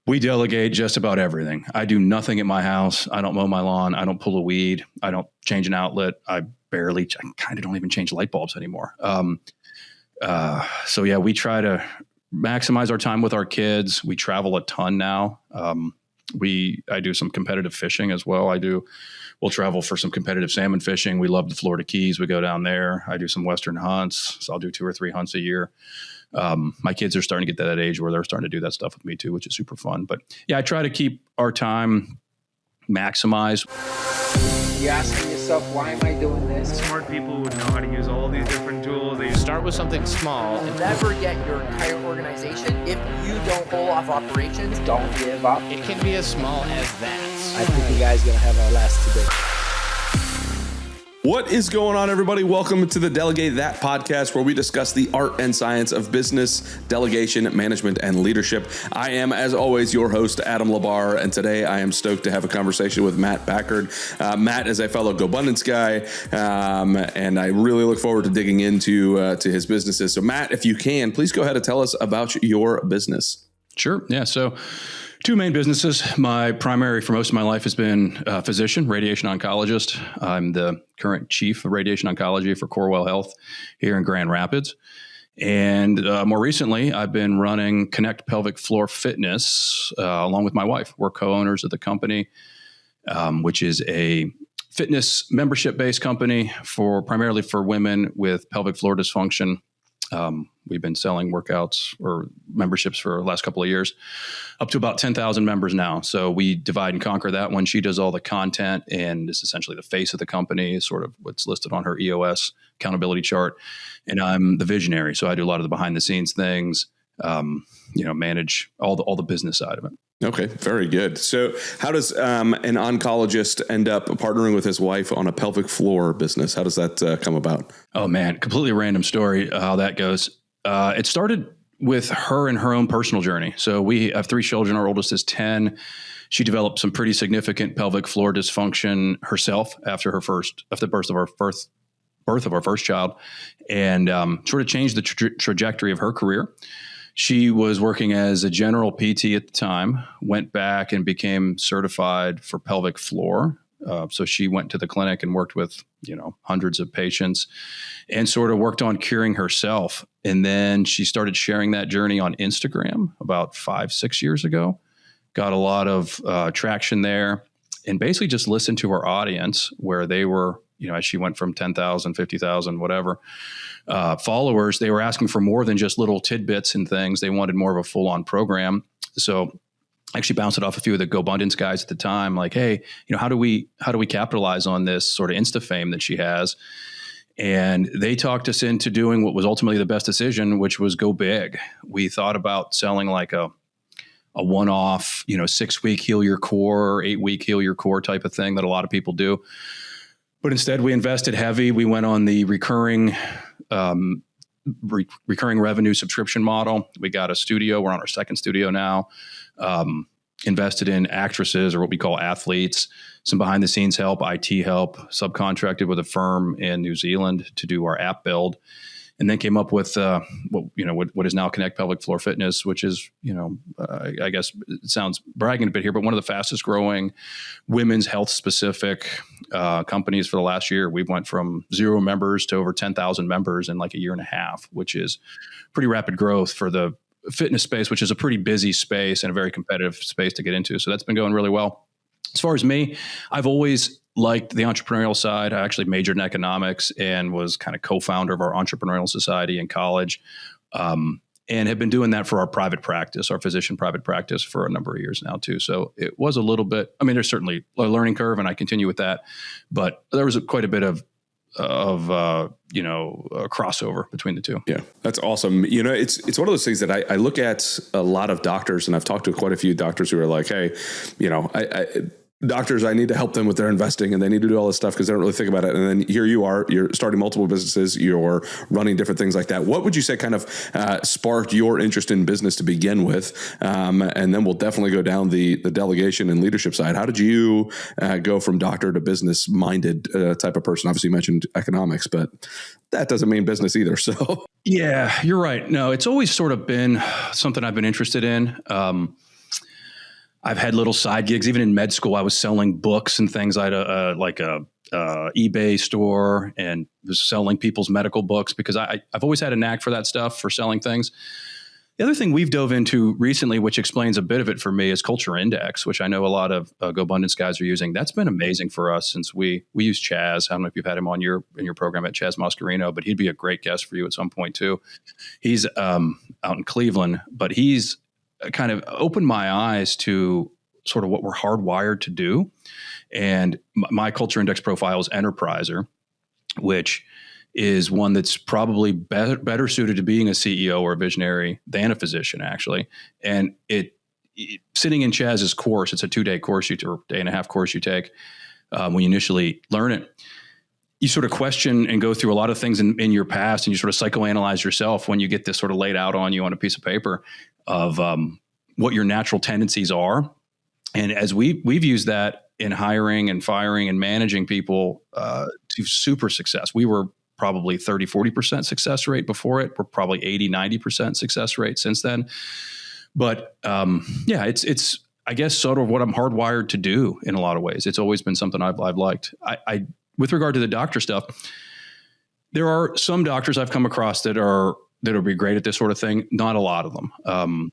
We delegate just about everything. I do nothing at my house. I don't mow my lawn. I don't pull a weed. I don't change an outlet. I kind of don't even change light bulbs anymore. So yeah, we try to maximize our time with our kids. We travel a ton now. I do some competitive fishing as well. We'll travel for some competitive salmon fishing. We love the Florida Keys. We go down there. I do some Western hunts. So I'll do 2 or 3 hunts a year. My kids are starting to get to that age where they're starting to do that stuff with me too, which is super fun. But yeah, I try to keep our time maximized. You're asking yourself, why am I doing this? Smart people would know how to use all these different tools. They start with something small. And never get your entire organization. If you don't pull off operations, Don't give up. It can be as small as that. I think you guys are going to have our last today. What is going on, everybody? Welcome to the Delegate That podcast, where we discuss the art and science of business, delegation, management, and leadership. I am, as always, your host, 𝗟𝗶𝘀𝗍𝗲, and today I am stoked to have a conversation with Matt Packard. Matt is a fellow 𝗺𝗏𝗀𝗀𝗀 guy, and I really look forward to digging into to his businesses. So, Matt, if you can, please go ahead and tell us about your business. Sure. Yeah. So 2 main businesses. My primary for most of my life has been a physician, radiation oncologist. I'm the current chief of radiation oncology for Corewell Health here in Grand Rapids. And more recently, I've been running Connect Pelvic Floor Fitness along with my wife. We're co-owners of the company, which is a fitness membership-based company primarily for women with pelvic floor dysfunction. We've been selling workouts or memberships for the last couple of years, up to about 10,000 members now. So we divide and conquer that one. She does all the content and is essentially the face of the company, sort of what's listed on her EOS accountability chart. And I'm the visionary. So I do a lot of the behind the scenes things, manage all the business side of it. Okay, very good. So how does an oncologist end up partnering with his wife on a pelvic floor business? How does that come about? Oh, man, completely random story how that goes. It started with her and her own personal journey. So we have 3 children. Our oldest is 10. She developed some pretty significant pelvic floor dysfunction herself after the birth of our first child, and sort of changed the trajectory of her career. She was working as a general PT at the time, went back and became certified for pelvic floor. So she went to the clinic and worked with, hundreds of patients and sort of worked on curing herself. And then she started sharing that journey on Instagram about 5-6 years ago, got a lot of traction there, and basically just listened to her audience where they were, as she went from 10,000, 50,000, whatever, followers, they were asking for more than just little tidbits and things. They wanted more of a full-on program. So I actually bounced it off a few of the 𝗺𝗏𝗀𝗀𝗀 guys at the time, like, hey, how do we capitalize on this sort of Insta fame that she has? And they talked us into doing what was ultimately the best decision, which was go big. We thought about selling like a one-off, 6-week heal your core, 8-week heal your core type of thing that a lot of people do. But instead, we invested heavy. We went on the recurring revenue subscription model. We got a studio. We're on our 2nd studio now. Invested in actresses, or what we call athletes, some behind the scenes help, IT help, subcontracted with a firm in New Zealand to do our app build, and then came up with what is now Connect Pelvic Floor Fitness, which is, I guess it sounds bragging a bit here, but one of the fastest growing women's health specific companies for the last year. We went from 0 members to over 10,000 members in like a year and a half, which is pretty rapid growth for the fitness space, which is a pretty busy space and a very competitive space to get into. So that's been going really well. As far as me, I've always liked the entrepreneurial side. I actually majored in economics and was kind of co-founder of our entrepreneurial society in college, and have been doing that for our private practice, our physician private practice, for a number of years now too. So it was a little bit, there's certainly a learning curve, and I continue with that, but there was quite a bit of a crossover between the two. Yeah, that's awesome. It's one of those things that I look at a lot of doctors, and I've talked to quite a few doctors who are like, hey, doctors, I need to help them with their investing, and they need to do all this stuff because they don't really think about it. And then here you are, you're starting multiple businesses, you're running different things like that. What would you say kind of sparked your interest in business to begin with? And then we'll definitely go down the delegation and leadership side. How did you go from doctor to business minded type of person? Obviously you mentioned economics, but that doesn't mean business either. So yeah, you're right. No, it's always sort of been something I've been interested in. I've had little side gigs. Even in med school, I was selling books and things. I had a eBay store and was selling people's medical books because I've always had a knack for that stuff, for selling things. The other thing we've dove into recently, which explains a bit of it for me, is Culture Index, which I know a lot of GoBundance guys are using. That's been amazing for us since we use Chaz. I don't know if you've had him on in your program at Chaz Mascarino, but he'd be a great guest for you at some point too. He's out in Cleveland, but he's kind of opened my eyes to sort of what we're hardwired to do. And my Culture Index profile is Enterpriser, which is one that's probably better suited to being a CEO or a visionary than a physician, actually. And it sitting in Chaz's course, it's a 2-day course, or day and a half course you take when you initially learn it. You sort of question and go through a lot of things in your past, and you sort of psychoanalyze yourself when you get this sort of laid out on you on a piece of paper of what your natural tendencies are. And as we've used that in hiring and firing and managing people to super success. We were probably 30, 40% success rate before it. We're probably 80, 90% success rate since then. But it's I guess sort of what I'm hardwired to do in a lot of ways. It's always been something I've liked. I with regard to the doctor stuff, there are some doctors I've come across that'll be great at this sort of thing. Not a lot of them.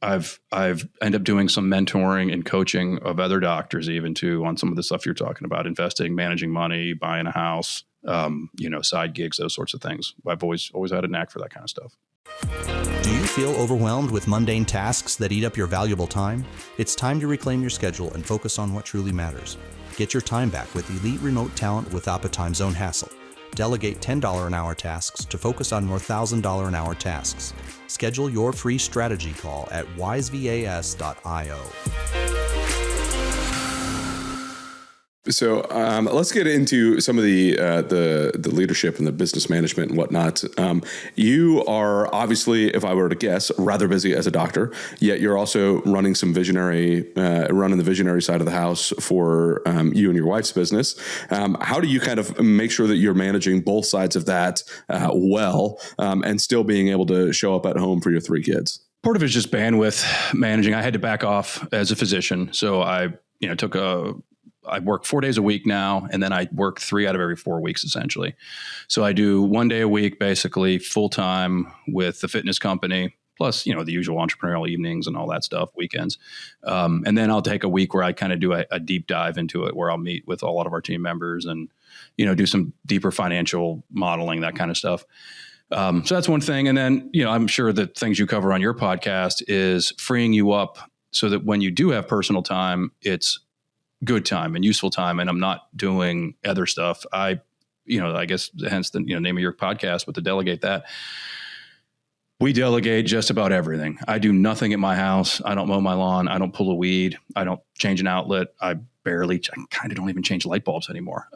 I've ended up doing some mentoring and coaching of other doctors, even too, on some of the stuff you're talking about: investing, managing money, buying a house, side gigs, those sorts of things. I've always had a knack for that kind of stuff. Do you feel overwhelmed with mundane tasks that eat up your valuable time? It's time to reclaim your schedule and focus on what truly matters. Get your time back with elite remote talent without the time zone hassle. Delegate $10 an hour tasks to focus on more $1,000 an hour tasks. Schedule your free strategy call at wisevas.io. So let's get into some of the leadership and the business management and whatnot. You are obviously, if I were to guess, rather busy as a doctor, yet you're also running some running the visionary side of the house for you and your wife's business. How do you kind of make sure that you're managing both sides of that well and still being able to show up at home for your 3 kids? Part of it is just bandwidth managing. I had to back off as a physician, so I work 4 days a week now, and then I work 3 out of every 4 weeks, essentially. So I do 1 day a week, basically full-time with the fitness company, plus, the usual entrepreneurial evenings and all that stuff, weekends. And then I'll take a week where I kind of do a deep dive into it, where I'll meet with a lot of our team members and, do some deeper financial modeling, that kind of stuff. So that's one thing. And then, I'm sure the things you cover on your podcast is freeing you up so that when you do have personal time, it's good time and useful time, and I'm not doing other stuff. I guess hence the name of your podcast, but to delegate that. We delegate just about everything. I do nothing at my house. I don't mow my lawn. I don't pull a weed. I don't change an outlet. I kind of don't even change light bulbs anymore.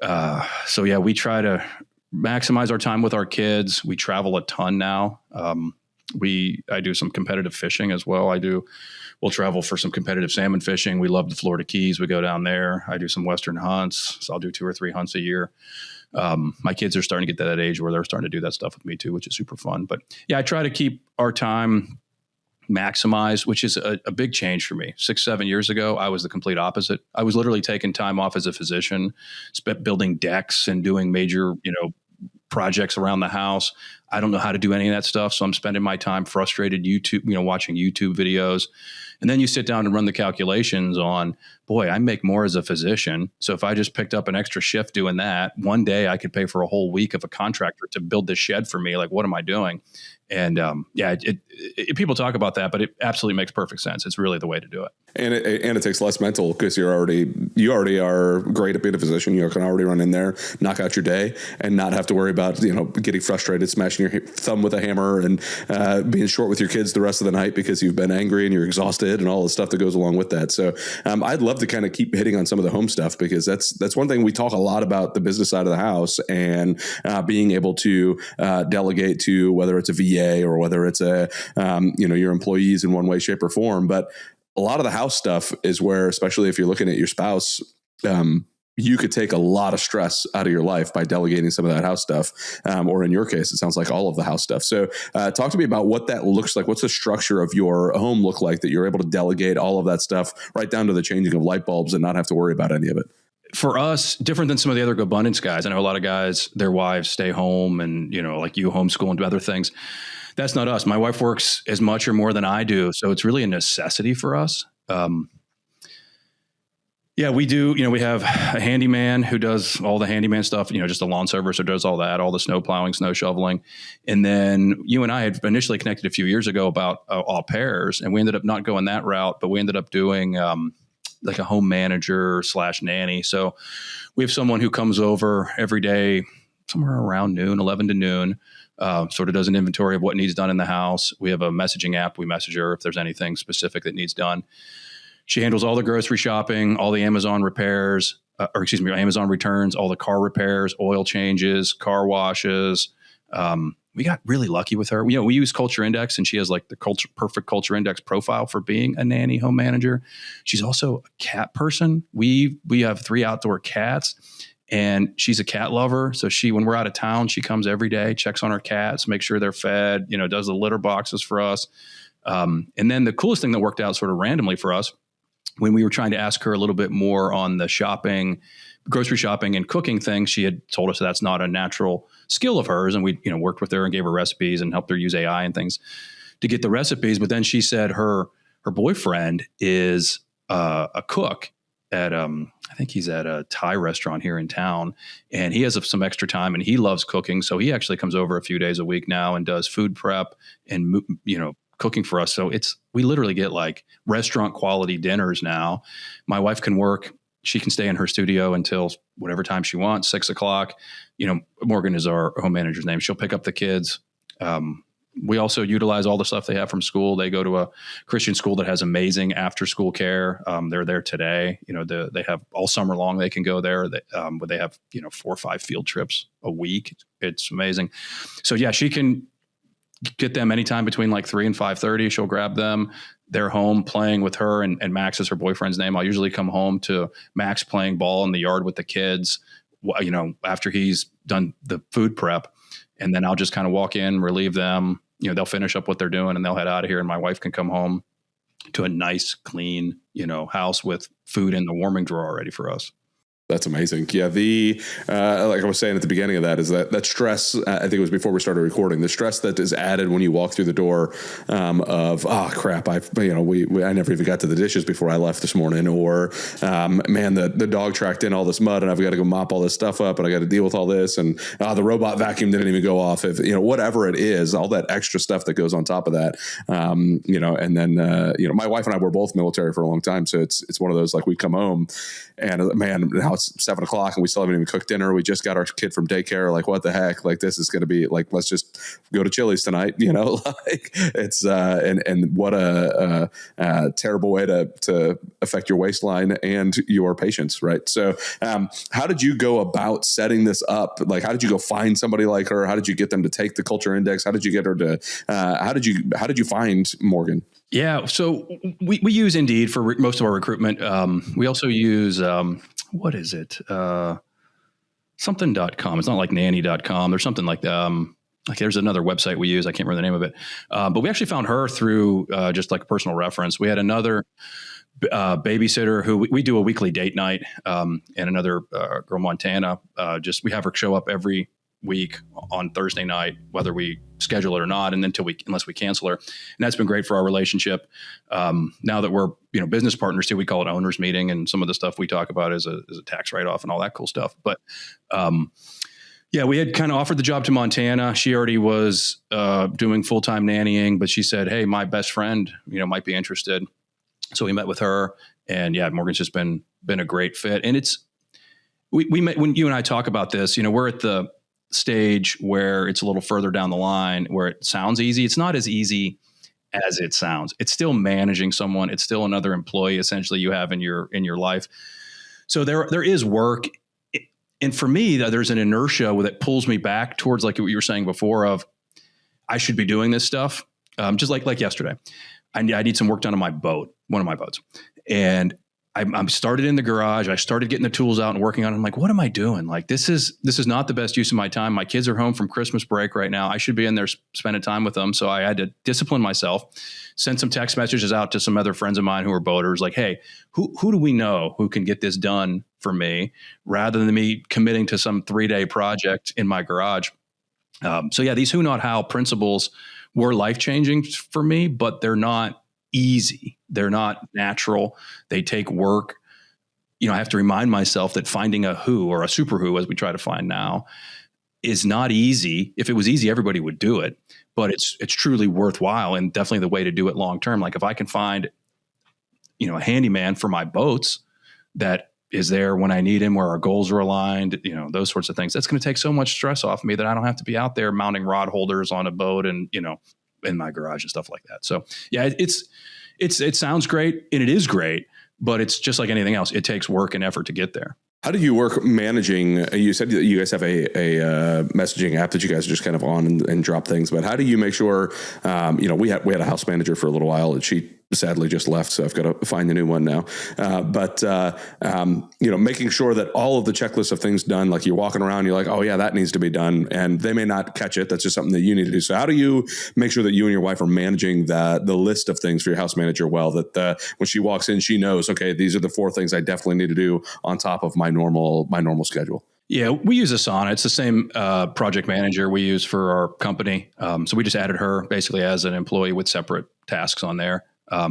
We try to maximize our time with our kids. We travel a ton now. I do some competitive fishing as well. We'll travel for some competitive salmon fishing. We love the Florida Keys. We go down there. I do some Western hunts. So I'll do 2 or 3 hunts a year. My kids are starting to get to that age where they're starting to do that stuff with me too, which is super fun. But yeah, I try to keep our time maximized, which is a big change for me. 6-7 years ago, I was the complete opposite. I was literally taking time off as a physician, building decks and doing major, projects around the house. I don't know how to do any of that stuff. So I'm spending my time frustrated watching YouTube videos. And then you sit down and run the calculations on, boy, I make more as a physician. So if I just picked up an extra shift doing that, one day I could pay for a whole week of a contractor to build this shed for me. Like, what am I doing? And people talk about that, but it absolutely makes perfect sense. It's really the way to do it. And it takes less mental because you already are great at being a physician. You can already run in there, knock out your day, and not have to worry about getting frustrated, smashing your thumb with a hammer, and being short with your kids the rest of the night because you've been angry and you're exhausted and all the stuff that goes along with that. So I'd love to kind of keep hitting on some of the home stuff because that's one thing we talk a lot about, the business side of the house, and being able to delegate to, whether it's a VA or whether it's your employees in one way, shape, or form. But a lot of the house stuff is where, especially if you're looking at your spouse, you could take a lot of stress out of your life by delegating some of that house stuff. Or in your case, it sounds like all of the house stuff. So talk to me about what that looks like. What's the structure of your home look like that you're able to delegate all of that stuff right down to the changing of light bulbs and not have to worry about any of it? For us, different than some of the other GoBundance guys. I know a lot of guys, their wives stay home and, like you homeschool and do other things. That's not us. My wife works as much or more than I do. So it's really a necessity for us. Yeah, we do. We have a handyman who does all the handyman stuff, just a lawn service who does all that, all the snow plowing, snow shoveling. And then you and I had initially connected a few years ago about au pairs, and we ended up not going that route, but we ended up doing like a home manager / nanny. So we have someone who comes over every day, somewhere around noon, 11 to noon, sort of does an inventory of what needs done in the house. We have a messaging app. We message her if there's anything specific that needs done. She handles all the grocery shopping, all the Amazon repairs, Amazon returns, all the car repairs, oil changes, car washes. We got really lucky with her. We use Culture Index, and she has like the perfect Culture Index profile for being a nanny home manager. She's also a cat person. We have 3 outdoor cats, and she's a cat lover. So when we're out of town, she comes every day, checks on our cats, makes sure they're fed, does the litter boxes for us. And then the coolest thing that worked out sort of randomly for us, when we were trying to ask her a little bit more on the grocery shopping and cooking things, she had told us that's not a natural skill of hers. And we, worked with her and gave her recipes and helped her use AI and things to get the recipes. But then she said her boyfriend is a cook at, I think he's at a Thai restaurant here in town, and he has some extra time and he loves cooking. So he actually comes over a few days a week now and does food prep and, cooking for us. So we literally get like restaurant quality dinners now. My wife can work. She can stay in her studio until whatever time she wants, 6:00. Morgan is our home manager's name. She'll pick up the kids. We also utilize all the stuff they have from school. They go to a Christian school that has amazing after school care. They're there today. They have all summer long. They can go there. But they have, 4 or 5 field trips a week. It's amazing. So yeah, she can get them anytime between like 3 and 5:30. She'll grab them. They're home playing with her, and Max is her boyfriend's name. I'll usually come home to Max playing ball in the yard with the kids, after he's done the food prep. And then I'll just kind of walk in, relieve them. They'll finish up what they're doing and they'll head out of here. And my wife can come home to a nice, clean, house with food in the warming drawer already for us. That's amazing. Yeah. Like I was saying at the beginning of that is that stress, I think it was before we started recording, the stress that is added when you walk through the door, of, oh crap. I never even got to the dishes before I left this morning, or, man, the dog tracked in all this mud and I've got to go mop all this stuff up and I got to deal with all this. And, the robot vacuum didn't even go off. If, whatever it is, all that extra stuff that goes on top of that, and then, my wife and I were both military for a long time. So it's one of those, like we come home and man, now it's 7:00 and we still haven't even cooked dinner. We just got our kid from daycare. Like, what the heck? Like, this is going to be like, let's just go to Chili's tonight. Like it's, and what a terrible way to affect your waistline and your patience. Right. So, how did you go about setting this up? Like, how did you go find somebody like her? How did you get them to take the Culture Index? How did you get her to, how did you find Morgan? Yeah. So we use Indeed for most of our recruitment. We also use, what is it? Something.com. It's not like nanny.com. There's something like there's another website we use. I can't remember the name of it. But we actually found her through just like a personal reference. We had another babysitter who we do a weekly date night, and another girl, Montana. We have her show up every week on Thursday night, whether we schedule it or not, and unless we cancel her. And that's been great for our relationship. Now that we're business partners too, we call it owners meeting, and some of the stuff we talk about is a tax write-off and all that cool stuff. But we had kind of offered the job to Montana. She already was doing full-time nannying, but she said, "Hey, my best friend, might be interested." So we met with her, and Morgan's just been a great fit. And we met when you and I talk about this. We're at the stage where it's a little further down the line where it sounds easy. It's not as easy as it sounds. It's still managing someone. It's still another employee essentially you have in your life. So there is work. And for me, there's an inertia that pulls me back towards like what you were saying before of I should be doing this stuff. Just like yesterday, I need some work done on my boat, one of my boats. And I'm started in the garage. I started getting the tools out and working on it. I'm like, what am I doing? Like, this is not the best use of my time. My kids are home from Christmas break right now. I should be in there spending time with them. So I had to discipline myself, send some text messages out to some other friends of mine who are boaters. Like, hey, who do we know who can get this done for me, rather than me committing to some 3-day project in my garage? So yeah, these who, not how principles were life-changing for me, but they're not easy. They're not natural. They take work. I have to remind myself that finding a who, or a super who, as we try to find now, is not easy. If it was easy, everybody would do it, but it's truly worthwhile, and definitely the way to do it long-term. Like if I can find, a handyman for my boats that is there when I need him, where our goals are aligned, those sorts of things, that's going to take so much stress off me that I don't have to be out there mounting rod holders on a boat and, in my garage and stuff like that. So yeah, it sounds great, and it is great, but it's just like anything else. It takes work and effort to get there. How do you work managing? You said that you guys have a messaging app that you guys are just kind of on and drop things, but how do you make sure, we had a house manager for a little while, and she sadly just left, so I've got to find a new one now. But making sure that all of the checklists of things done, like you're walking around, you're like, oh yeah, that needs to be done, and they may not catch it. That's just something that you need to do. So how do you make sure that you and your wife are managing the list of things for your house manager well, that when she walks in, she knows, okay, these are the 4 things I definitely need to do on top of my normal schedule? Yeah, we use Asana. It's the same project manager we use for our company. So we just added her basically as an employee with separate tasks on there.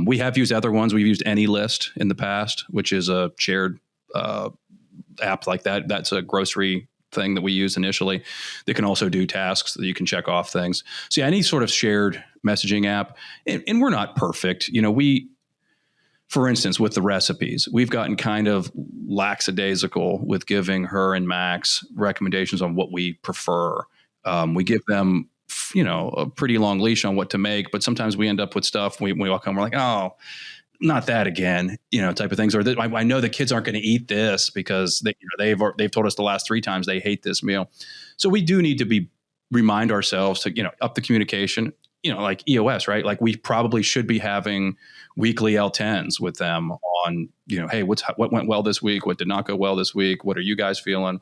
We have used other ones. We've used AnyList in the past, which is a shared app like that. That's a grocery thing that we used initially. They can also do tasks that you can check off things. So yeah, any sort of shared messaging app. And we're not perfect. For instance, with the recipes, we've gotten kind of lackadaisical with giving her and Max recommendations on what we prefer. We give them a pretty long leash on what to make, but sometimes we end up with stuff. We walk home, we're like, oh, not that again, type of things. Or I know the kids aren't going to eat this because they've told us the last 3 times they hate this meal. So we do need to remind ourselves to, up the communication, like EOS, right? Like we probably should be having weekly L10s with them on, hey, what went well this week? What did not go well this week? What are you guys feeling?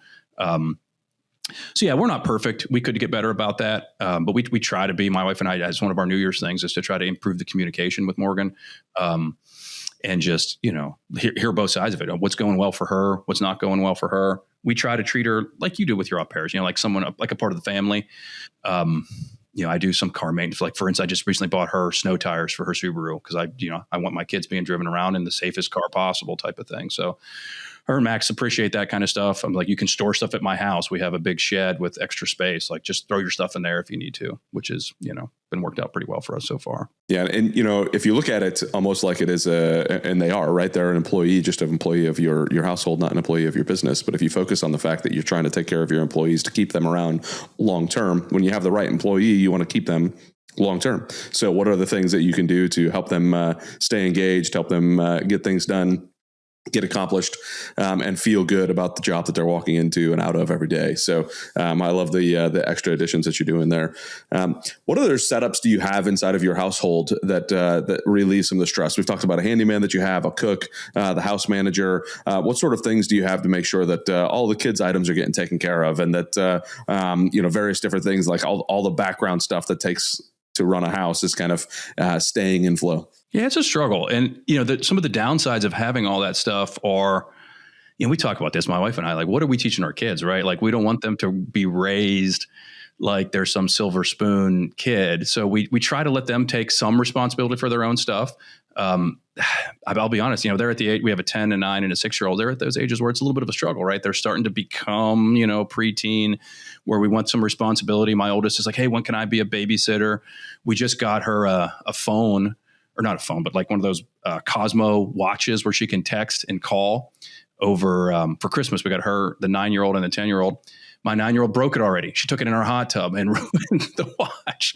So yeah, we're not perfect. We could get better about that. But we try to be, my wife and I, as one of our New Year's things is to try to improve the communication with Morgan. And just, hear both sides of it. What's going well for her? What's not going well for her? We try to treat her like you do with your au pairs, like someone, like a part of the family. I do some car maintenance. Like for instance, I just recently bought her snow tires for her Subaru because I want my kids being driven around in the safest car possible, type of thing. So her and Max appreciate that kind of stuff. I'm like, you can store stuff at my house. We have a big shed with extra space. Like just throw your stuff in there if you need to, which is, been worked out pretty well for us so far. Yeah. And, if you look at it almost like it is and they are, right? They're an employee, just an employee of your household, not an employee of your business. But if you focus on the fact that you're trying to take care of your employees to keep them around long term, when you have the right employee, you want to keep them long term. So what are the things that you can do to help them stay engaged, help them get things done, get accomplished, and feel good about the job that they're walking into and out of every day. So I love the extra additions that you're doing there. What other setups do you have inside of your household that relieve some of the stress? We've talked about a handyman that you have, a cook, the house manager. What sort of things do you have to make sure that all the kids' items are getting taken care of, and that various different things like all the background stuff that takes to run a house is kind of staying in flow? Yeah, it's a struggle. And, some of the downsides of having all that stuff are, we talk about this, my wife and I, like, what are we teaching our kids, right? Like, we don't want them to be raised like they're some silver spoon kid. So we try to let them take some responsibility for their own stuff. I'll be honest, they're at the age, we have a 10, a 9, and a 6-year-old. They're at those ages where it's a little bit of a struggle, right? They're starting to become, preteen, where we want some responsibility. My oldest is like, hey, when can I be a babysitter? We just got her a phone, or not a phone, but like one of those Cosmo watches where she can text and call over for Christmas. We got her, the 9-year-old and the 10-year-old. My 9-year-old broke it already. She took it in our hot tub and ruined the watch.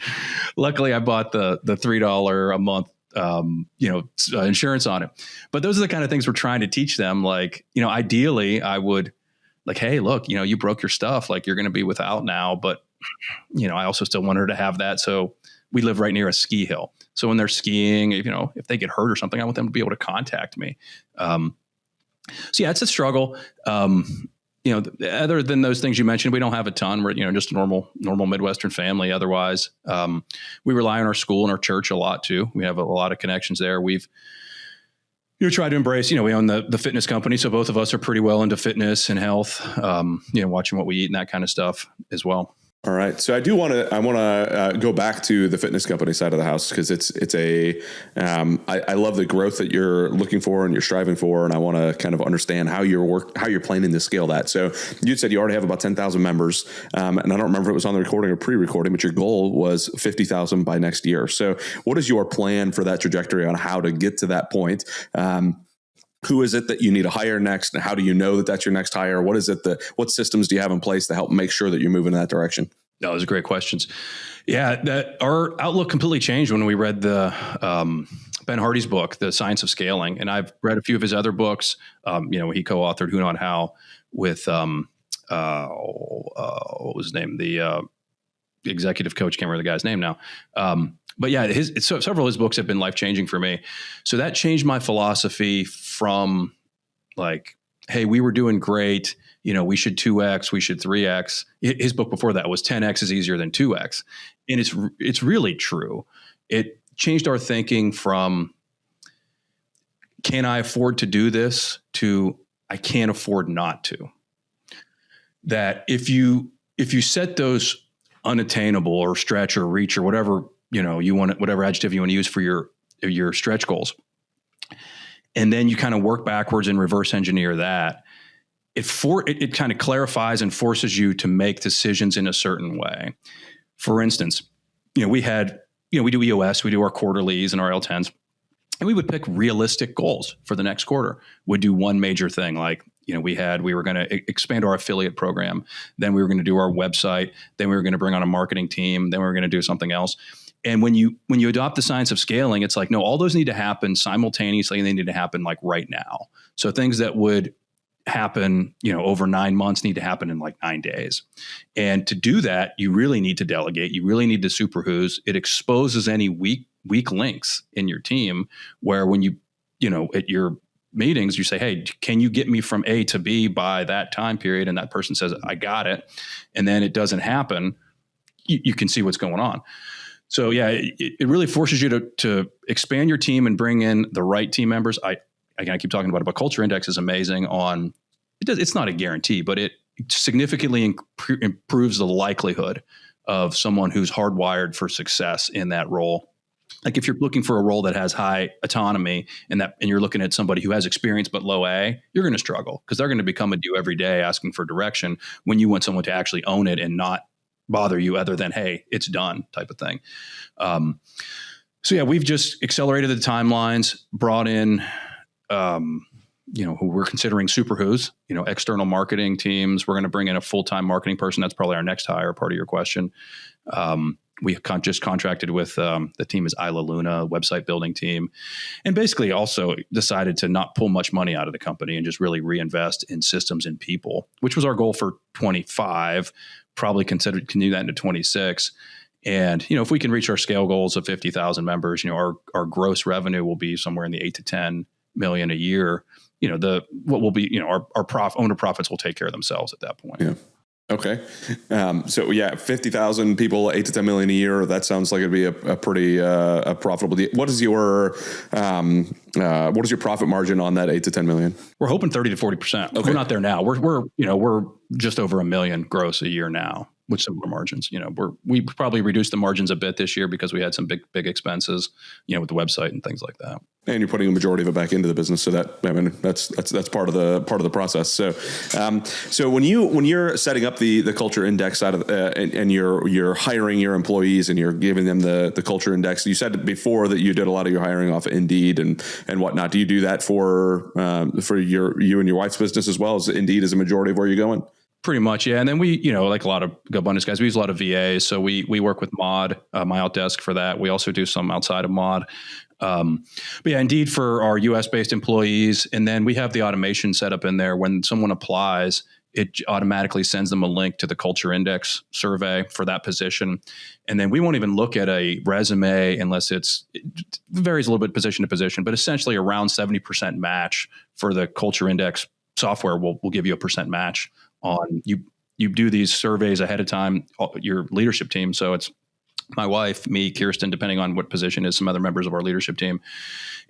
Luckily, I bought the $3 a month insurance on it. But those are the kind of things we're trying to teach them. Like, ideally I would like, hey, look, you broke your stuff. Like, you're going to be without now. But, I also still want her to have that. So we live right near a ski hill. So when they're skiing, if they get hurt or something, I want them to be able to contact me. So yeah, it's a struggle. Other than those things you mentioned, we don't have a ton. We're, just a normal Midwestern family. Otherwise, we rely on our school and our church a lot too. We have a lot of connections there. We've tried to embrace, we own the fitness company. So both of us are pretty well into fitness and health, watching what we eat and that kind of stuff as well. All right. So I want to go back to the fitness company side of the house, because I love the growth that you're looking for and you're striving for. And I want to kind of understand how you're planning to scale that. So you said you already have about 10,000 members. And I don't remember if it was on the recording or pre-recording, but your goal was 50,000 by next year. So what is your plan for that trajectory on how to get to that point? Who is it that you need to hire next? And how do you know that that's your next hire? What what systems do you have in place to help make sure that you're moving in that direction? No, those are great questions. Yeah, our outlook completely changed when we read the Ben Hardy's book, The Science of Scaling. And I've read a few of his other books. He co-authored Who Not How with, what was his name? The executive coach, can't remember the guy's name now. But yeah, several of his books have been life-changing for me. So that changed my philosophy from like, hey, we were doing great. We should 2X, we should 3X. His book before that was 10X is easier than 2X. And it's really true. It changed our thinking from, can I afford to do this, to I can't afford not to. That if you set those unattainable or stretch or reach or whatever, you want, whatever adjective you want to use for your stretch goals, and then you kind of work backwards and reverse engineer that, it kind of clarifies and forces you to make decisions in a certain way. For instance, we do EOS, we do our quarterlies and our L10s, and we would pick realistic goals for the next quarter. We'd do one major thing, like, we were going to expand our affiliate program. Then we were going to do our website. Then we were going to bring on a marketing team. Then we were going to do something else. And when you adopt the science of scaling, it's like, no, all those need to happen simultaneously, and they need to happen like right now. So things that would happen, over 9 months need to happen in like 9 days. And to do that, you really need to delegate. You really need to super who's. It exposes any weak links in your team, where when at your meetings, you say, hey, can you get me from A to B by that time period? And that person says, I got it. And then it doesn't happen. You can see what's going on. So yeah, it really forces you to expand your team and bring in the right team members. I keep talking about it, but Culture Index is amazing on, it's not a guarantee, but it significantly improves the likelihood of someone who's hardwired for success in that role. Like if you're looking for a role that has high autonomy and you're looking at somebody who has experience but low A, you're going to struggle, because they're going to become a do every day asking for direction, when you want someone to actually own it and not bother you other than, hey, it's done type of thing. So yeah, we've just accelerated the timelines, brought in, who we're considering super who's, external marketing teams. We're going to bring in a full-time marketing person. That's probably our next hire, part of your question. We just contracted with the team is Isla Luna, website building team, and basically also decided to not pull much money out of the company and just really reinvest in systems and people, which was our goal for 25, probably considered continue that into 26. And, if we can reach our scale goals of 50,000 members, our gross revenue will be somewhere in the 8 to 10 million a year. Our owner profits will take care of themselves at that point. Yeah. Okay. So yeah, 50,000 people, 8 to 10 million a year. That sounds like it'd be a pretty profitable deal. What is your profit margin on that 8 to 10 million? We're hoping 30 to 40%. Okay. We're not there now. We're just over $1 million gross a year now with similar margins. We probably reduced the margins a bit this year because we had some big expenses, with the website and things like that. And you're putting a majority of it back into the business, so that's part of the process. So when you're setting up the culture index side of and you're hiring your employees and you're giving them the culture index, you said before that you did a lot of your hiring off of Indeed and whatnot. Do you do that for you and your wife's business as well? As Indeed is a majority of where you're going? Pretty much, yeah. And then we, like a lot of GoBundance guys, we use a lot of VAs. So we work with Mod, my Outdesk for that. We also do some outside of Mod. But yeah, Indeed for our US based employees. And then we have the automation set up in there. When someone applies, it automatically sends them a link to the Culture Index survey for that position. And then we won't even look at a resume unless it varies a little bit position to position, but essentially around 70% match for the Culture Index software will give you a percent match on you. You do these surveys ahead of time, your leadership team. So it's my wife, me, Kirsten, depending on what position is, some other members of our leadership team.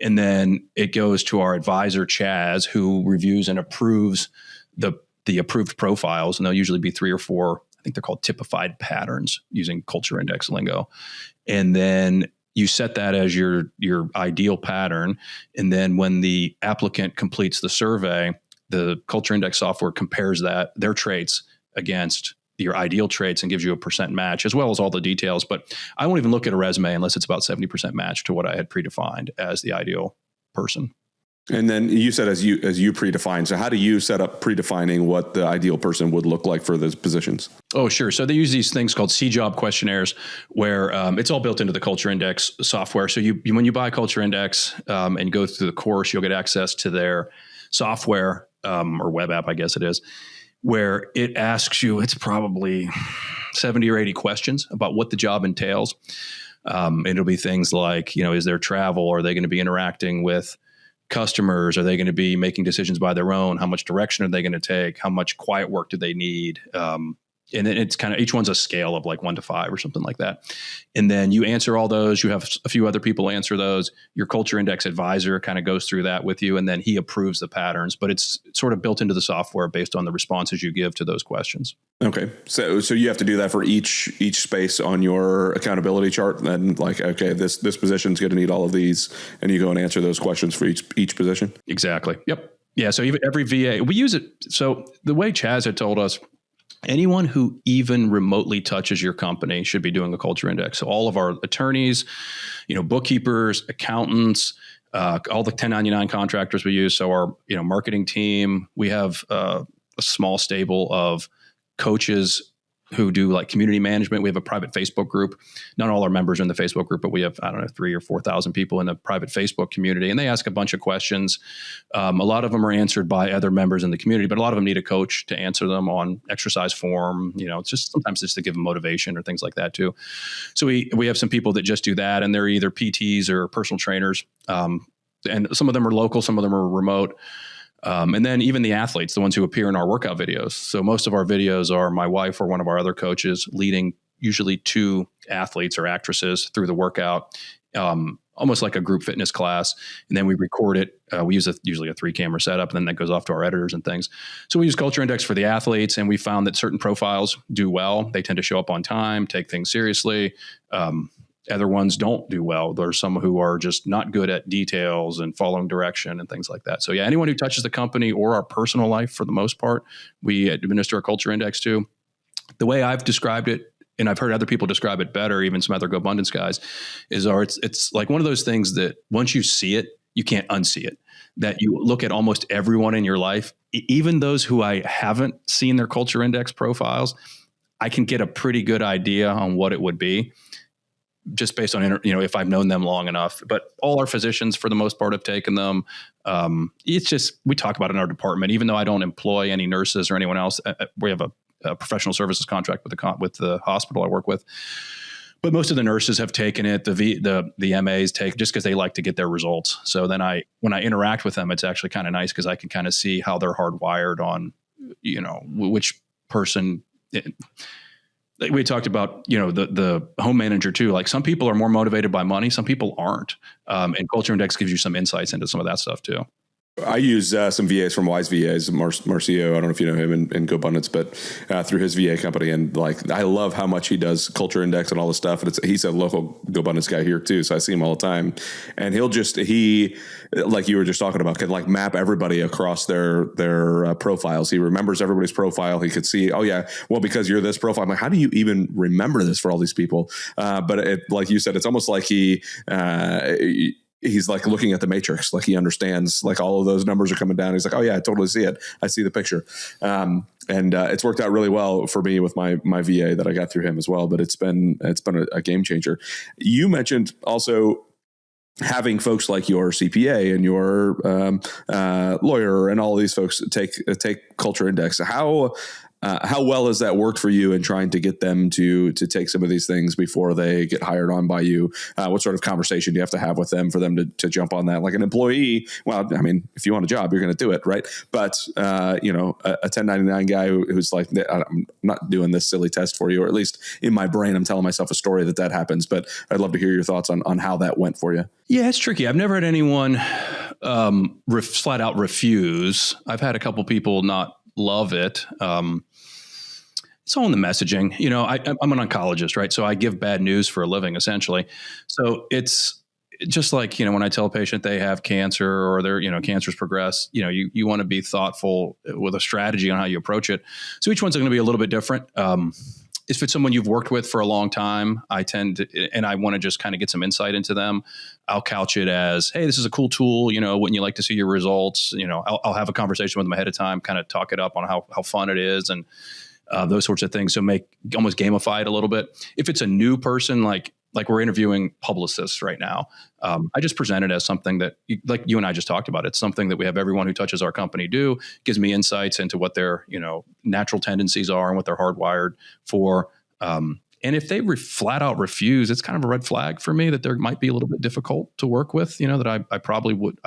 And then it goes to our advisor, Chaz, who reviews and approves the approved profiles. And they'll usually be 3 or 4, I think they're called typified patterns using Culture Index lingo. And then you set that as your ideal pattern. And then when the applicant completes the survey, the Culture Index software compares their traits against your ideal traits and gives you a percent match, as well as all the details. But I won't even look at a resume unless it's about 70% match to what I had predefined as the ideal person. And then you said as you predefine. So how do you set up predefining what the ideal person would look like for those positions? Oh, sure. So they use these things called C-Job questionnaires, where it's all built into the Culture Index software. So you when you buy Culture Index and go through the course, you'll get access to their software or web app, I guess it is, where it asks you, it's probably 70 or 80 questions about what the job entails. It'll be things like, is there travel? Are they going to be interacting with customers? Are they going to be making decisions by their own? How much direction are they going to take? How much quiet work do they need? And then it's kind of, each one's a scale of like 1 to 5 or something like that. And then you answer all those. You have a few other people answer those. Your Culture Index advisor kind of goes through that with you, and then he approves the patterns. But it's sort of built into the software based on the responses you give to those questions. Okay. So you have to do that for each space on your accountability chart. Then like, okay, this position is going to need all of these, and you go and answer those questions for each position. Exactly. Yep. Yeah. So even every VA, we use it. So the way Chaz had told us, anyone who even remotely touches your company should be doing a Culture Index. So all of our attorneys, bookkeepers, accountants, all the 1099 contractors we use. So our, marketing team, we have a small stable of coaches who do like community management. We have a private Facebook group. Not all our members are in the Facebook group, but we have, 3,000 or 4,000 people in the private Facebook community. And they ask a bunch of questions. A lot of them are answered by other members in the community, but a lot of them need a coach to answer them on exercise form. It's just sometimes just to give them motivation or things like that too. So we have some people that just do that, and they're either PTs or personal trainers. And some of them are local, some of them are remote. And then even the athletes, the ones who appear in our workout videos. So most of our videos are my wife or one of our other coaches leading usually 2 athletes or actresses through the workout, almost like a group fitness class. And then we record it. We use usually a 3-camera setup, and then that goes off to our editors and things. So we use Culture Index for the athletes, and we found that certain profiles do well. They tend to show up on time, take things seriously. Other ones don't do well. There's some who are just not good at details and following direction and things like that. So yeah, anyone who touches the company or our personal life, for the most part, we administer a Culture Index to. The way I've described it, and I've heard other people describe it better, even some other GoBundance guys, is it's like one of those things that once you see it, you can't unsee it. That you look at almost everyone in your life, even those who I haven't seen their Culture Index profiles, I can get a pretty good idea on what it would be, just based on, if I've known them long enough. But all our physicians, for the most part, have taken them. It's just, we talk about it in our department, even though I don't employ any nurses or anyone else. We have a professional services contract with the hospital I work with. But most of the nurses have taken it. The MAs take just because they like to get their results. So then when I interact with them, it's actually kind of nice because I can kind of see how they're hardwired on, which person. We talked about, the home manager too. Like some people are more motivated by money. Some people aren't. And Culture Index gives you some insights into some of that stuff too. I use some VAs from Wise VAs, Marcio. I don't know if you know him in GoBundance, but through his VA company. And like, I love how much he does Culture Index and all this stuff. And he's a local GoBundance guy here too. So I see him all the time. And he, like you were just talking about, can like map everybody across their profiles. He remembers everybody's profile. He could see, oh yeah, well, because you're this profile. I'm like, how do you even remember this for all these people? But like you said, it's almost like he's like looking at the matrix, like he understands, like all of those numbers are coming down. He's like, oh yeah, I totally see it. I see the picture. And it's worked out really well for me with my VA that I got through him as well. But it's been a game changer. You mentioned also having folks like your CPA and your lawyer and all these folks take Culture Index, how well has that worked for you in trying to get them to take some of these things before they get hired on by you? What sort of conversation do you have to have with them for them to jump on that? Like an employee, well, I mean, if you want a job, you're going to do it, right? But, a 1099 guy who's like, I'm not doing this silly test for you, or at least in my brain, I'm telling myself a story that happens. But I'd love to hear your thoughts on how that went for you. Yeah, it's tricky. I've never had anyone flat out refuse. I've had a couple people not love it. It's all in the messaging. I'm an oncologist, right? So I give bad news for a living, essentially. So it's just like, when I tell a patient they have cancer or their, cancer's progressed, you want to be thoughtful with a strategy on how you approach it. So each one's going to be a little bit different. If it's someone you've worked with for a long time, I want to just kind of get some insight into them. I'll couch it as, hey, this is a cool tool. Wouldn't you like to see your results? I'll have a conversation with them ahead of time, kind of talk it up on how fun it is and those sorts of things. So almost gamify it a little bit. If it's a new person, like we're interviewing publicists right now, I just present it as something that, like you and I just talked about, it's something that we have everyone who touches our company do. Gives me insights into what their natural tendencies are and what they're hardwired for. And if they flat out refuse, it's kind of a red flag for me that they might be a little bit difficult to work with. That I probably would.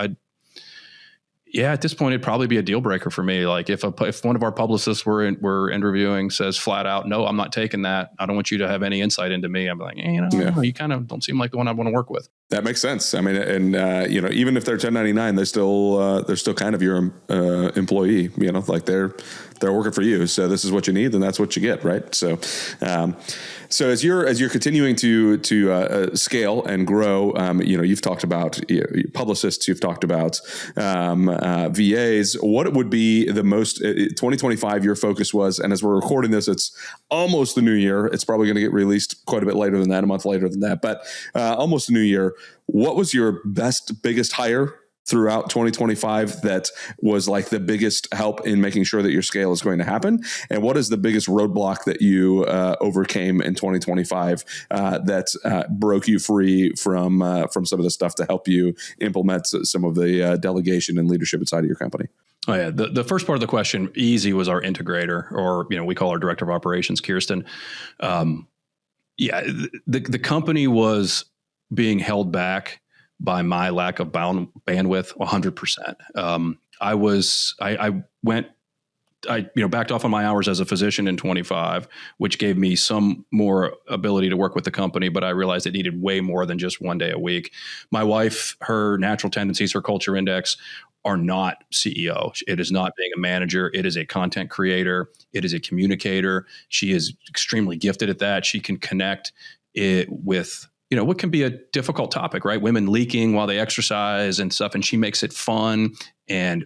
At this point, it'd probably be a deal breaker for me. Like if one of our publicists we're interviewing says flat out, no, I'm not taking that. I don't want you to have any insight into me. I'm like, you kind of don't seem like the one I want to work with. That makes sense. I mean, and even if they're 1099, they're still kind of your employee. Like they're working for you. So this is what you need, and that's what you get, right? So, so as you're continuing to scale and grow, you've talked about publicists, you've talked about VAs. What would be the most 2025? Your focus was, and as we're recording this, it's almost the new year. It's probably going to get released quite a bit later than that, a month later than that, but almost the new year. What was your biggest hire throughout 2025 that was like the biggest help in making sure that your scale is going to happen? And what is the biggest roadblock that you overcame in 2025 that broke you free from some of the stuff to help you implement some of the delegation and leadership inside of your company? Oh yeah, the first part of the question, easy, was our integrator, or we call our director of operations, Kirsten. The company was being held back by my lack of bandwidth 100%. I backed off on my hours as a physician in 25, which gave me some more ability to work with the company, but I realized it needed way more than just one day a week. My wife, her natural tendencies, her culture index are not CEO. It is not being a manager. It is a content creator. It is a communicator. She is extremely gifted at that. She can connect it with what can be a difficult topic, right? Women leaking while they exercise and stuff. And she makes it fun and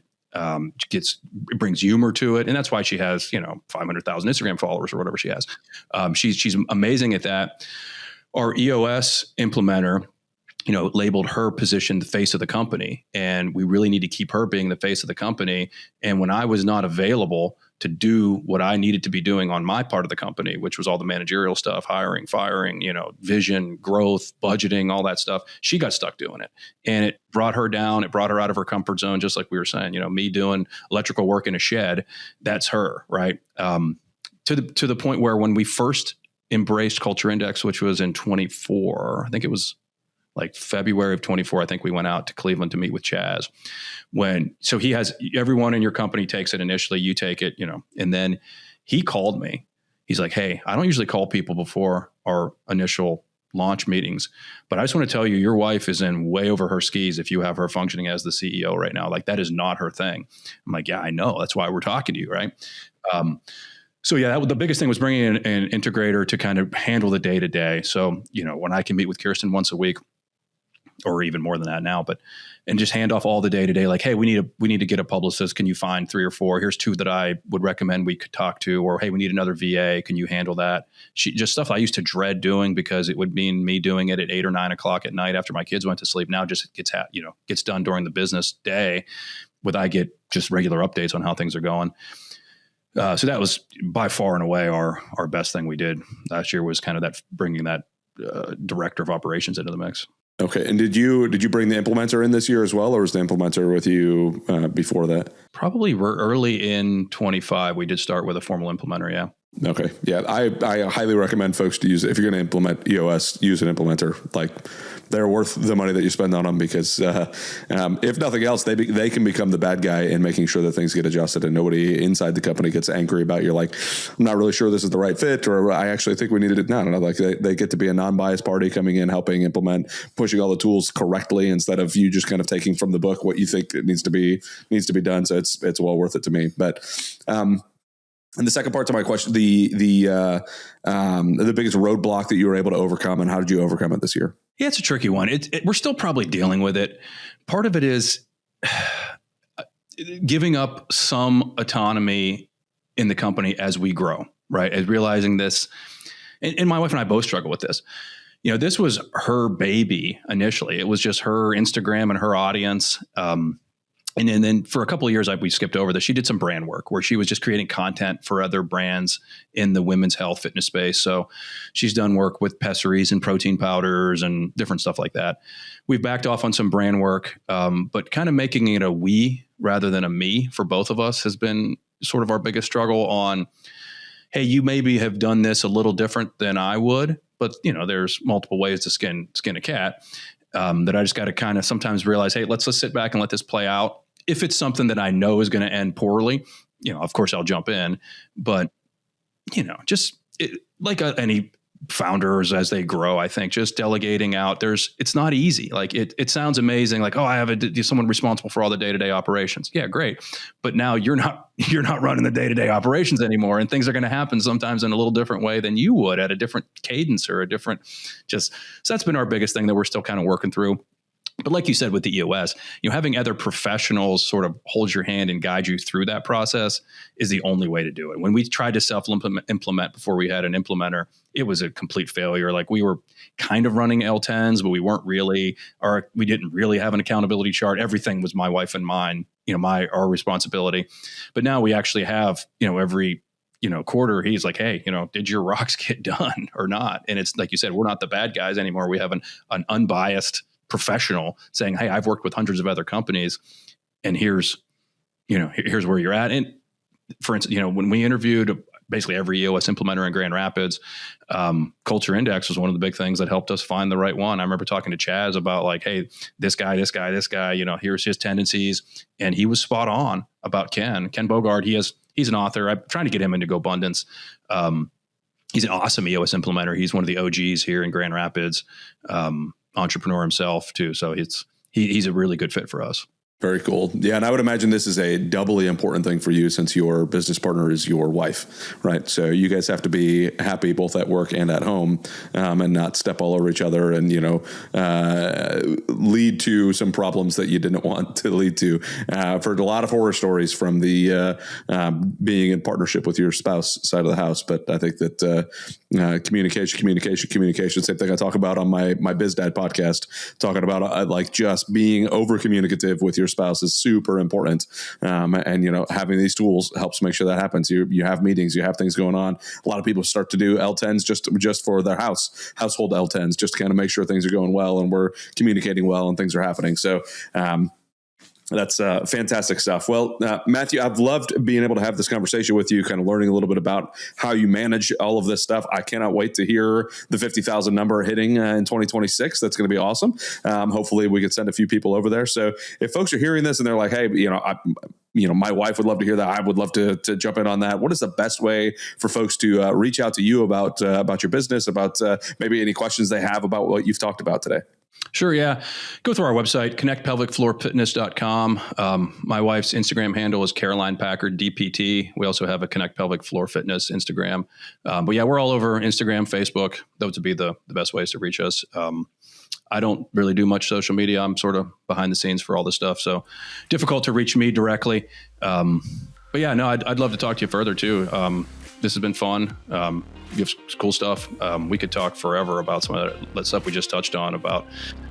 brings humor to it. And that's why she has, 500,000 Instagram followers or whatever she has. She's amazing at that. Our EOS implementer, labeled her position the face of the company. And we really need to keep her being the face of the company. And when I was not available to do what I needed to be doing on my part of the company, which was all the managerial stuff, hiring, firing, vision, growth, budgeting, all that stuff, she got stuck doing it. And it brought her down. It brought her out of her comfort zone, just like we were saying, me doing electrical work in a shed, that's her, right? To the point where when we first embraced Culture Index, which was in 24, I think it was like February of 24, I think we went out to Cleveland to meet with Chaz. So he has, everyone in your company takes it initially, you take it, and then he called me. He's like, hey, I don't usually call people before our initial launch meetings, but I just want to tell you, your wife is in way over her skis if you have her functioning as the CEO right now. Like, that is not her thing. I'm like, yeah, I know. That's why we're talking to you, right? So yeah, the biggest thing was bringing in an integrator to kind of handle the day to day. So, when I can meet with Kirsten once a week, or even more than that now, and just hand off all the day to day, like, hey, we need to get a publicist. Can you find 3 or 4? Here's 2 that I would recommend we could talk to, or, hey, we need another VA. Can you handle that? Just stuff I used to dread doing because it would mean me doing it at 8 or 9 o'clock at night after my kids went to sleep. Now just gets done during the business day, I get just regular updates on how things are going. So that was by far and away our best thing we did last year, was kind of that bringing that director of operations into the mix. Okay. And did you bring the implementer in this year as well, or was the implementer with you before that? Probably we're early in 25. We did start with a formal implementer. Yeah. Okay. Yeah. I highly recommend folks to use it. If you're going to implement EOS, use an implementer. Like, they're worth the money that you spend on them, because if nothing else, they can become the bad guy in making sure that things get adjusted and nobody inside the company gets angry about, you're like, I'm not really sure this is the right fit, or I actually think we needed it. No, like they get to be a non-biased party coming in, helping implement, pushing all the tools correctly, instead of you just kind of taking from the book what you think it needs to be done. So it's well worth it to me. But and the second part to my question, the biggest roadblock that you were able to overcome, and how did you overcome it this year? Yeah, it's a tricky one. We're still probably dealing with it. Part of it is giving up some autonomy in the company as we grow, right? As realizing this, and my wife and I both struggle with this. This was her baby initially. It was just her Instagram and her audience. And then for a couple of years, we skipped over this. She did some brand work where she was just creating content for other brands in the women's health fitness space. So she's done work with pessaries and protein powders and different stuff like that. We've backed off on some brand work, but kind of making it a we rather than a me for both of us has been sort of our biggest struggle on, hey, you maybe have done this a little different than I would, but there's multiple ways to skin a cat. That I just got to kind of sometimes realize, hey, let's sit back and let this play out. If it's something that I know is going to end poorly, of course I'll jump in. But, just any founders as they grow, I think just delegating out, it's not easy. Like it sounds amazing. Like, oh, I have someone responsible for all the day-to-day operations. Yeah, great. But now you're not running the day-to-day operations anymore. And things are going to happen sometimes in a little different way than you would, at a different cadence or a different so that's been our biggest thing that we're still kind of working through. But like you said, with the EOS, having other professionals sort of hold your hand and guide you through that process is the only way to do it. When we tried to self-implement before we had an implementer, it was a complete failure. Like, we were kind of running L10s, but we weren't really, or we didn't really have an accountability chart. Everything was my wife and mine, our responsibility. But now we actually have, every quarter, he's like, hey, did your rocks get done or not? And it's like you said, we're not the bad guys anymore. We have an unbiased professional saying, hey, I've worked with hundreds of other companies, and here's where you're at. And for instance, when we interviewed basically every EOS implementer in Grand Rapids, culture index was one of the big things that helped us find the right one. I remember talking to Chaz about, like, hey, this guy, here's his tendencies. And he was spot on about Ken Bogard. He's an author. I'm trying to get him into GoBundance. He's an awesome EOS implementer. He's one of the OGs here in Grand Rapids. Entrepreneur himself too. So he's a really good fit for us. Very cool. Yeah. And I would imagine this is a doubly important thing for you, since your business partner is your wife, right? So you guys have to be happy both at work and at home, and not step all over each other and, lead to some problems that you didn't want to lead to. I've heard a lot of horror stories from the being in partnership with your spouse side of the house. But I think that communication, same thing I talk about on my Biz Dad podcast, talking about like just being over communicative with your spouse is super important. And, having these tools helps make sure that happens. You have meetings, you have things going on. A lot of people start to do L10s just for their household L10s, just to kind of make sure things are going well and we're communicating well and things are happening. So, that's fantastic stuff. Well, Matthew, I've loved being able to have this conversation with you, kind of learning a little bit about how you manage all of this stuff. I cannot wait to hear the 50,000 number hitting in 2026. That's going to be awesome. Hopefully we could send a few people over there. So if folks are hearing this and they're like, hey, my wife would love to hear that, I would love to jump in on that. What is the best way for folks to reach out to you about your business, about maybe any questions they have about what you've talked about today? Sure. Yeah. Go through our website, connectpelvicfloorfitness.com. My wife's Instagram handle is Caroline Packard DPT. We also have a Connect Pelvic Floor Fitness Instagram. But yeah, we're all over Instagram, Facebook. Those would be the best ways to reach us. I don't really do much social media. I'm sort of behind the scenes for all this stuff. So difficult to reach me directly. But yeah, no, I'd love to talk to you further too. This has been fun. You have cool stuff. We could talk forever about some of that stuff we just touched on, about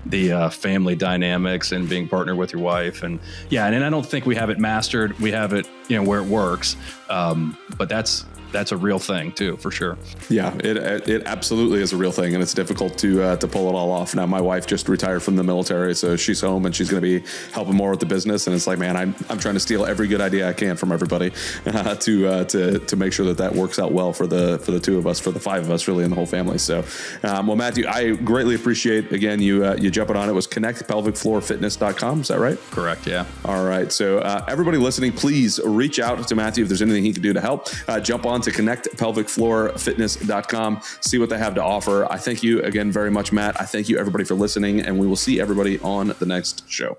the family dynamics and being partnered with your wife. And yeah, and I don't think we have it mastered. We have it, where it works. But that's that's a real thing too, for sure. Yeah, it absolutely is a real thing, and it's difficult to pull it all off. Now, my wife just retired from the military, so she's home and she's going to be helping more with the business. And it's like, man, I'm trying to steal every good idea I can from everybody to make sure that works out well for the two of us, for the five of us, really, and the whole family. So, well, Matthew, I greatly appreciate again you jumping on. It was connectpelvicfloorfitness.com. Is that right? Correct. Yeah. All right. So everybody listening, please reach out to Matthew if there's anything he can do to help. Jump on to connectpelvicfloorfitness.com. See what they have to offer. I thank you again very much, Matt. I thank you everybody for listening, and we will see everybody on the next show.